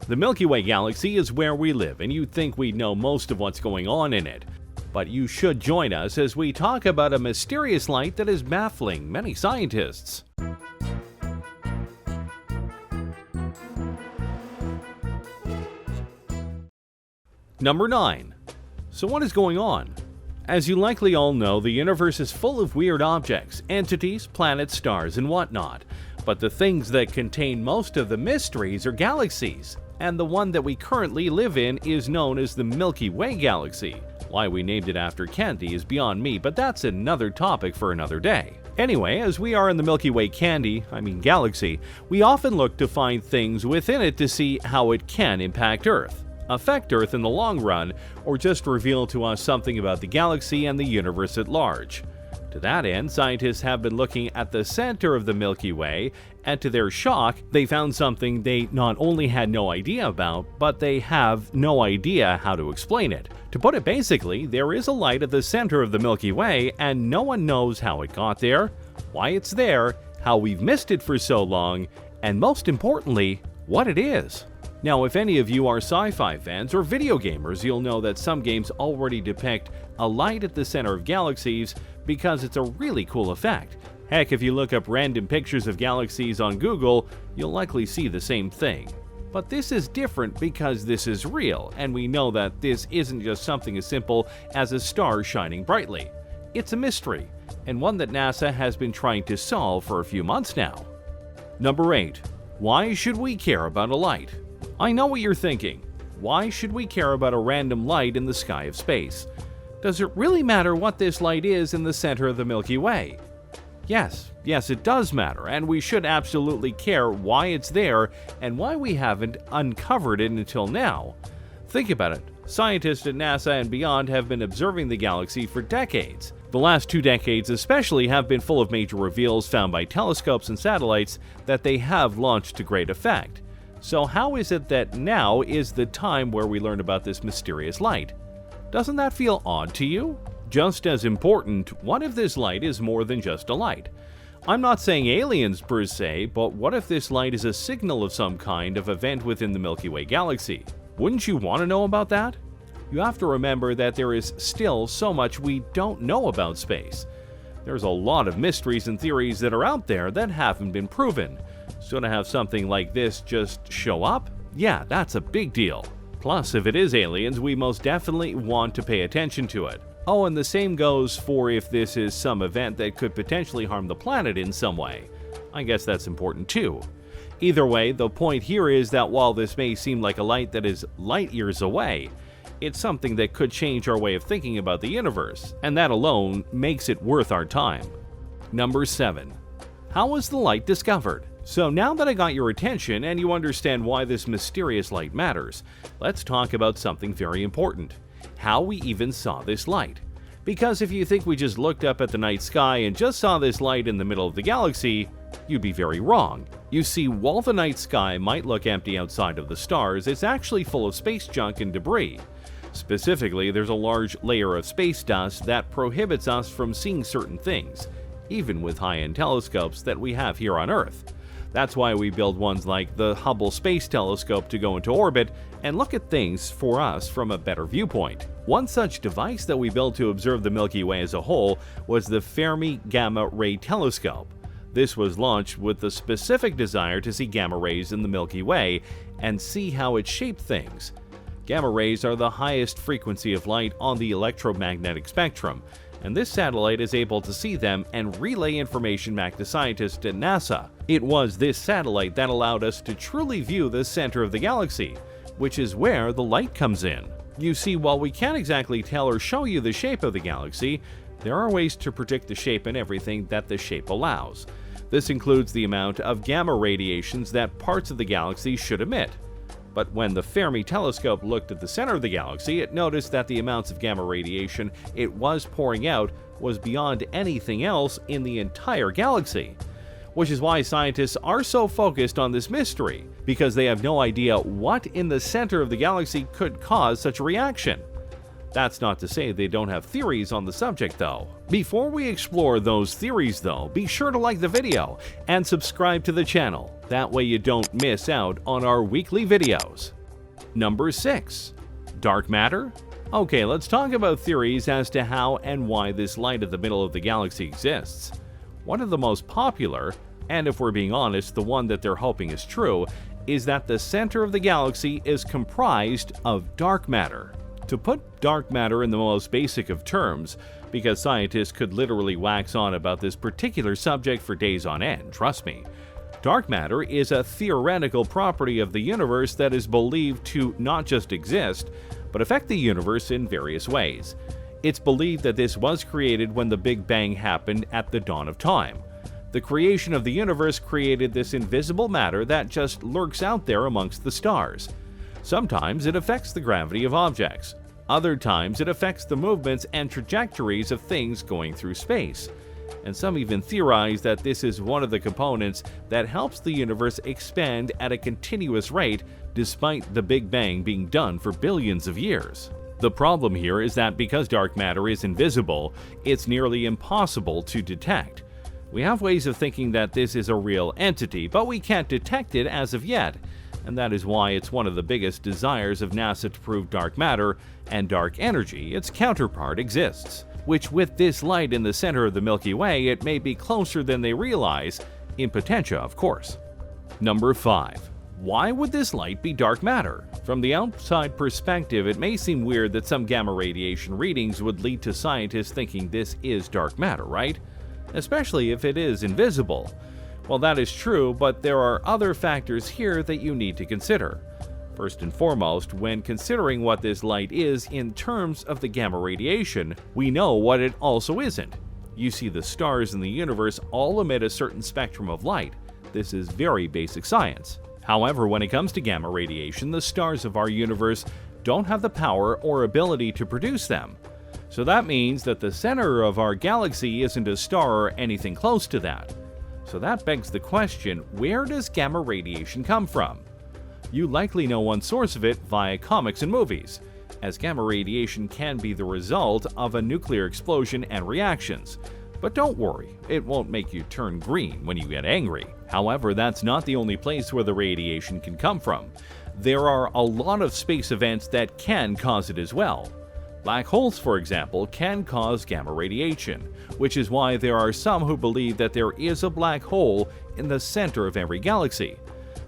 The Milky Way galaxy is where we live, and you'd think we'd know most of what's going on in it. But you should join us as we talk about a mysterious light that is baffling many scientists. Number 9. So what is going on? As you likely all know, the universe is full of weird objects, entities, planets, stars, and whatnot. But the things that contain most of the mysteries are galaxies, and the one that we currently live in is known as the Milky Way galaxy. Why we named it after candy is beyond me, but that's another topic for another day. Anyway, as we are in the Milky Way galaxy, we often look to find things within it to see how it can impact Earth, affect Earth in the long run, or just reveal to us something about the galaxy and the universe at large. To that end, scientists have been looking at the center of the Milky Way, and to their shock, they found something they not only had no idea about, but they have no idea how to explain it. To put it basically, there is a light at the center of the Milky Way, and no one knows how it got there, why it's there, how we've missed it for so long, and most importantly, what it is. Now, if any of you are sci-fi fans or video gamers, you'll know that some games already depict a light at the center of galaxies because it's a really cool effect. Heck, if you look up random pictures of galaxies on Google, you'll likely see the same thing. But this is different because this is real, and we know that this isn't just something as simple as a star shining brightly. It's a mystery, and one that NASA has been trying to solve for a few months now. Number 8. Why should we care about a light? I know what you're thinking. Why should we care about a random light in the sky of space? Does it really matter what this light is in the center of the Milky Way? Yes, it does matter, and we should absolutely care why it's there and why we haven't uncovered it until now. Think about it. Scientists at NASA and beyond have been observing the galaxy for decades. The last 2 decades especially have been full of major reveals found by telescopes and satellites that they have launched to great effect. So how is it that now is the time where we learn about this mysterious light? Doesn't that feel odd to you? Just as important, what if this light is more than just a light? I'm not saying aliens per se, but what if this light is a signal of some kind of event within the Milky Way galaxy? Wouldn't you want to know about that? You have to remember that there is still so much we don't know about space. There's a lot of mysteries and theories that are out there that haven't been proven. So to have something like this just show up? Yeah, that's a big deal. Plus, if it is aliens, we most definitely want to pay attention to it. Oh, and the same goes for if this is some event that could potentially harm the planet in some way. I guess that's important too. Either way, the point here is that while this may seem like a light that is light years away, it's something that could change our way of thinking about the universe, and that alone makes it worth our time. Number 7. How was the light discovered? So now that I got your attention and you understand why this mysterious light matters, let's talk about something very important. How we even saw this light. Because if you think we just looked up at the night sky and just saw this light in the middle of the galaxy, you'd be very wrong. You see, while the night sky might look empty outside of the stars, it's actually full of space junk and debris. Specifically, there's a large layer of space dust that prohibits us from seeing certain things, even with high-end telescopes that we have here on Earth. That's why we build ones like the Hubble Space Telescope to go into orbit and look at things for us from a better viewpoint. One such device that we built to observe the Milky Way as a whole was the Fermi Gamma Ray Telescope. This was launched with the specific desire to see gamma rays in the Milky Way and see how it shaped things. Gamma rays are the highest frequency of light on the electromagnetic spectrum, and this satellite is able to see them and relay information back to scientists at NASA. It was this satellite that allowed us to truly view the center of the galaxy, which is where the light comes in. You see, while we can't exactly tell or show you the shape of the galaxy, there are ways to predict the shape and everything that the shape allows. This includes the amount of gamma radiations that parts of the galaxy should emit. But when the Fermi telescope looked at the center of the galaxy, it noticed that the amounts of gamma radiation it was pouring out was beyond anything else in the entire galaxy. Which is why scientists are so focused on this mystery, because they have no idea what in the center of the galaxy could cause such a reaction. That's not to say they don't have theories on the subject though. Before we explore those theories though, be sure to like the video and subscribe to the channel. That way you don't miss out on our weekly videos. Number 6. Dark matter? Okay, let's talk about theories as to how and why this light at the middle of the galaxy exists. One of the most popular, and if we're being honest, the one that they're hoping is true, is that the center of the galaxy is comprised of dark matter. To put dark matter in the most basic of terms, because scientists could literally wax on about this particular subject for days on end, trust me. Dark matter is a theoretical property of the universe that is believed to not just exist, but affect the universe in various ways. It's believed that this was created when the Big Bang happened at the dawn of time. The creation of the universe created this invisible matter that just lurks out there amongst the stars. Sometimes it affects the gravity of objects. Other times it affects the movements and trajectories of things going through space. And some even theorize that this is one of the components that helps the universe expand at a continuous rate despite the Big Bang being done for billions of years. The problem here is that because dark matter is invisible, it's nearly impossible to detect. We have ways of thinking that this is a real entity, but we can't detect it as of yet, and that is why it's one of the biggest desires of NASA to prove dark matter and dark energy, its counterpart, exists. Which, with this light in the center of the Milky Way, it may be closer than they realize, in potentia, of course. Number 5. Why would this light be dark matter? From the outside perspective, it may seem weird that some gamma radiation readings would lead to scientists thinking this is dark matter, right? Especially if it is invisible. Well, that is true, but there are other factors here that you need to consider. First and foremost, when considering what this light is in terms of the gamma radiation, we know what it also isn't. You see, the stars in the universe all emit a certain spectrum of light. This is very basic science. However, when it comes to gamma radiation, the stars of our universe don't have the power or ability to produce them. So that means that the center of our galaxy isn't a star or anything close to that. So that begs the question, where does gamma radiation come from? You likely know one source of it via comics and movies, as gamma radiation can be the result of a nuclear explosion and reactions. But don't worry, it won't make you turn green when you get angry. However, that's not the only place where the radiation can come from. There are a lot of space events that can cause it as well. Black holes, for example, can cause gamma radiation, which is why there are some who believe that there is a black hole in the center of every galaxy.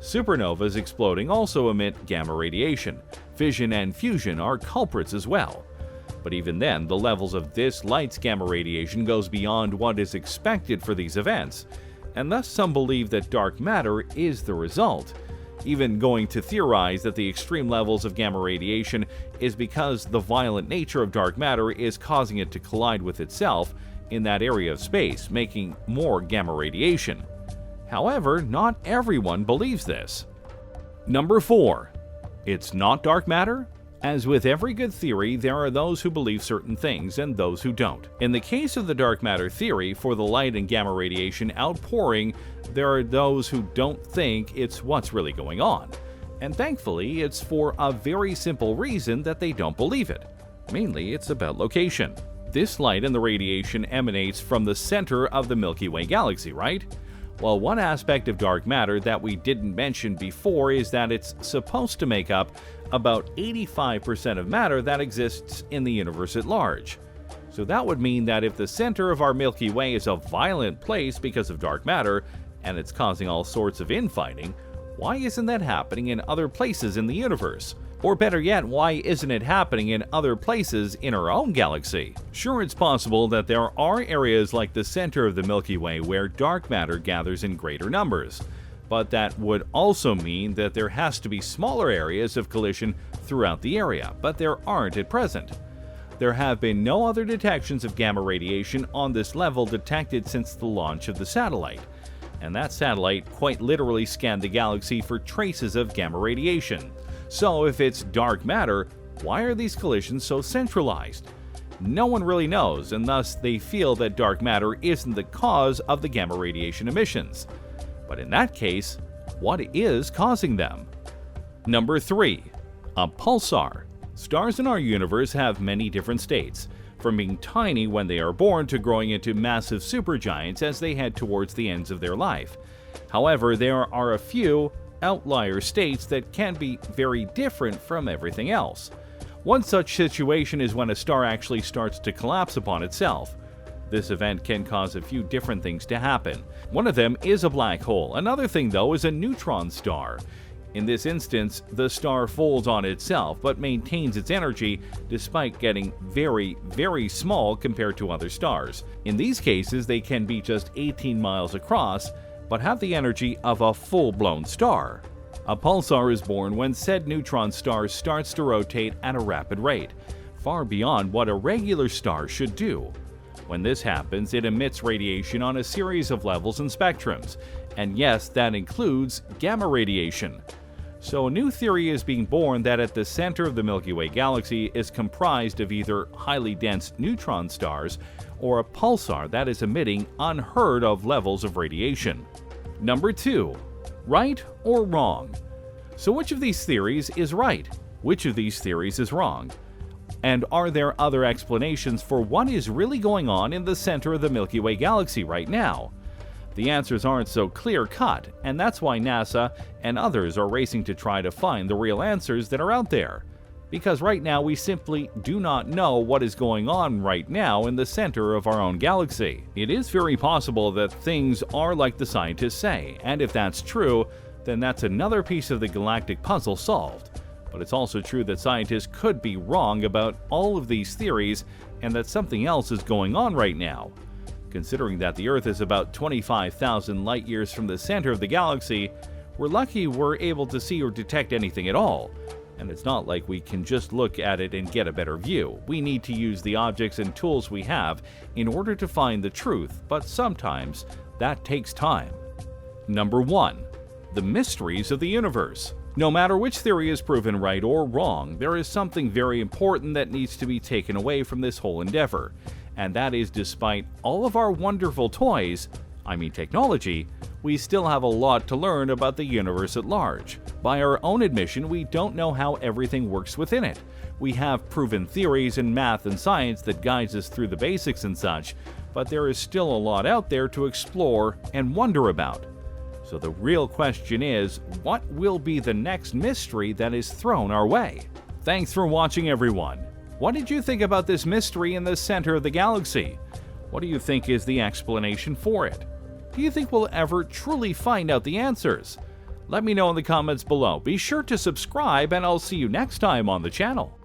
Supernovas exploding also emit gamma radiation. Fission and fusion are culprits as well. But even then, the levels of this light's gamma radiation goes beyond what is expected for these events, and thus some believe that dark matter is the result, even going to theorize that the extreme levels of gamma radiation is because the violent nature of dark matter is causing it to collide with itself in that area of space, making more gamma radiation. However, not everyone believes this. Number 4. It's not dark matter? As with every good theory, there are those who believe certain things and those who don't. In the case of the dark matter theory, for the light and gamma radiation outpouring, there are those who don't think it's what's really going on. And thankfully, it's for a very simple reason that they don't believe it. Mainly, it's about location. This light and the radiation emanates from the center of the Milky Way galaxy, right? Well, one aspect of dark matter that we didn't mention before is that it's supposed to make up about 85% of matter that exists in the universe at large. So that would mean that if the center of our Milky Way is a violent place because of dark matter, and it's causing all sorts of infighting, why isn't that happening in other places in the universe? Or better yet, why isn't it happening in other places in our own galaxy? Sure, it's possible that there are areas like the center of the Milky Way where dark matter gathers in greater numbers, but that would also mean that there has to be smaller areas of collision throughout the area, but there aren't at present. There have been no other detections of gamma radiation on this level detected since the launch of the satellite, and that satellite quite literally scanned the galaxy for traces of gamma radiation. So if it's dark matter, why are these collisions so centralized? No one really knows, and thus they feel that dark matter isn't the cause of the gamma radiation emissions. But in that case, what is causing them? Number 3. A pulsar. Stars in our universe have many different states, from being tiny when they are born to growing into massive supergiants as they head towards the ends of their life. However, there are a few outlier states that can be very different from everything else. One such situation is when a star actually starts to collapse upon itself. This event can cause a few different things to happen. One of them is a black hole. Another thing, though, is a neutron star. In this instance, the star folds on itself but maintains its energy despite getting very, very small compared to other stars. In these cases, they can be just 18 miles across but have the energy of a full-blown star. A pulsar is born when said neutron star starts to rotate at a rapid rate, far beyond what a regular star should do. When this happens, it emits radiation on a series of levels and spectrums, and yes, that includes gamma radiation. So a new theory is being born that at the center of the Milky Way galaxy is comprised of either highly dense neutron stars or a pulsar that is emitting unheard of levels of radiation. Number 2. Right or wrong? So which of these theories is right? Which of these theories is wrong? And are there other explanations for what is really going on in the center of the Milky Way galaxy right now? The answers aren't so clear-cut, and that's why NASA and others are racing to try to find the real answers that are out there. Because right now we simply do not know what is going on right now in the center of our own galaxy. It is very possible that things are like the scientists say, and if that's true, then that's another piece of the galactic puzzle solved. But it's also true that scientists could be wrong about all of these theories and that something else is going on right now. Considering that the Earth is about 25,000 light-years from the center of the galaxy, we're lucky we're able to see or detect anything at all. And it's not like we can just look at it and get a better view. We need to use the objects and tools we have in order to find the truth, but sometimes that takes time. Number 1. The mysteries of the universe. No matter which theory is proven right or wrong, there is something very important that needs to be taken away from this whole endeavor. And that is, despite all of our wonderful toys, technology, we still have a lot to learn about the universe at large. By our own admission, we don't know how everything works within it. We have proven theories in math and science that guides us through the basics and such, but there is still a lot out there to explore and wonder about. So the real question is, what will be the next mystery that is thrown our way? Thanks for watching, everyone. What did you think about this mystery in the center of the galaxy? What do you think is the explanation for it? Do you think we'll ever truly find out the answers? Let me know in the comments below. Be sure to subscribe, and I'll see you next time on the channel.